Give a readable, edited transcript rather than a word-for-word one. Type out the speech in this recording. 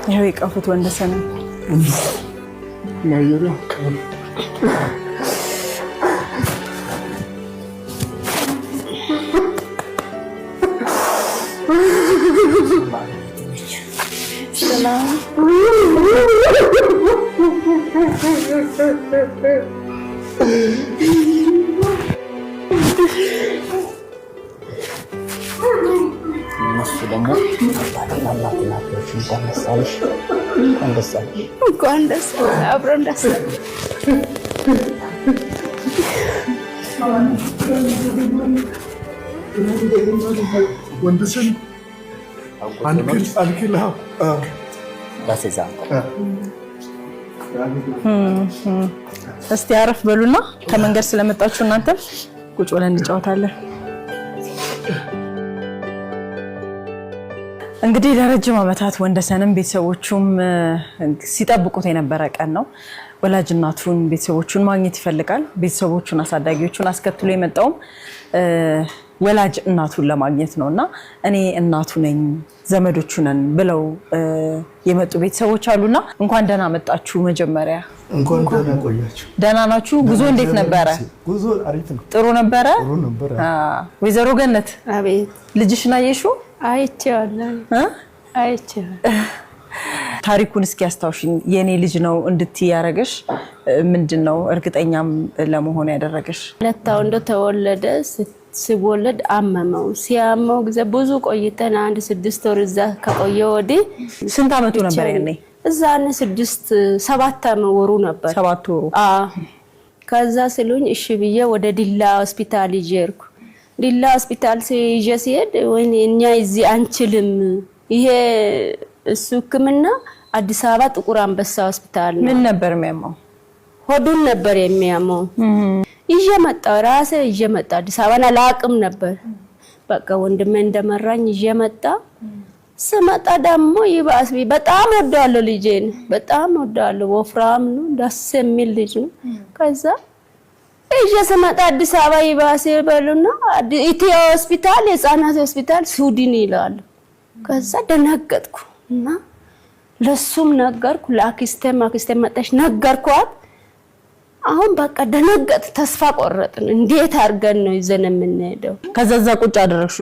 ይሄ ይቀፉት ወንደሰነ ማየሩ ሰላም እነሱ ደግሞ እንኳን ደስ አብረን ደስ ወንደሰን አንክላ እስቲ አረፍ በሉና ከመንገድ ስለመጣችሁ እናንተ ቁጭ ብለን እንጫወታለን። እንግዲህ ለረጅም ዓመታት ወንደሰንም ቤተሰቦቹም ሲጠብቁት የነበረ ቀን ነው። ወላጅ እናቱን ቤተሰቦቹን ማግኘት ይፈልጋል። ቤተሰቦቹን አሳዳጊዎቹን አስከትሎ የመጣውም ወላጅ እናቱን ለማግኘት ነውና እኔ እናቱ ነኝ ዘመዶቹ ነን ብለው የመጡ ቤተሰቦች አሉና እንኳን ደህና መጣችሁ። መጀመሪያ እንኳን ደህና ቆያችሁ። ደህና ናችሁ? ጉዞ እንዴት ነበረ? ጉዞ አሪፍ ነው። ጥሩ ነበረ? ጥሩ ነበረ። ወይዘሮ ገነት አቤት። ልጅሽን አየሽው? አይቼዋለሁ። ታሪኩን እስኪ አስታውሽኝ። የኔ ልጅ ነው እንድትይ ያረጋሽ ምንድነው? እርግጠኛም ለመሆን ያደረገሽ? ለታው እንደተወለደ ሲወለድ አመመው። ሲያመው ጊዜ ብዙ ቆይተን 1-6 ወር እዛ ከቆየ ወዲህ ስንት አመቱ ነበር ያኔ? እዛ 7 ወሩ ነበር። 7 ወሩ። ከዛ ስሉኝ እሺ ብዬ ወደ ዲላ ሆስፒታል ይጀርኩ። ዲላ ሆስፒታል ሲሄድ ወይኔ እኛ እዚህ አንችልም፣ ይሄ እሱ ህክምና አዲስ አበባ ጥቁር አንበሳ ሆስፒታል ነው። ምን ነበር የሚያመው? ሆዱን ነበር የሚያመው። ይጀመጣ ራሴ ይጀመጣ አዲስ አበባ አላቅም ነበር። በቃ ወንድሜ እንደመራኝ ይጀመጣ። ስመጣ ደግሞ ይባስ በጣም ወዳለው ልጄን በጣም ወዳለው፣ ወፍራም ነው፣ ደስ የሚል ልጅ ነው። ከዛ ስመጣ አዲስ አበባ ይባስ በሉና ኢትዮ ሆስፒታል የህፃናት ሆስፒታል ሱዲን ይላል። ከዛ ደነገጥኩ እና ለሱም ነገርኩ፣ ለአክስቴ መጣች ነገርኳት። አሁን በቃ ደነገጥ፣ ተስፋ ቆረጥን። እንዴት አድርገን ነው ይዘን የምንሄደው? ከዛ ቁጭ አደረግሽ?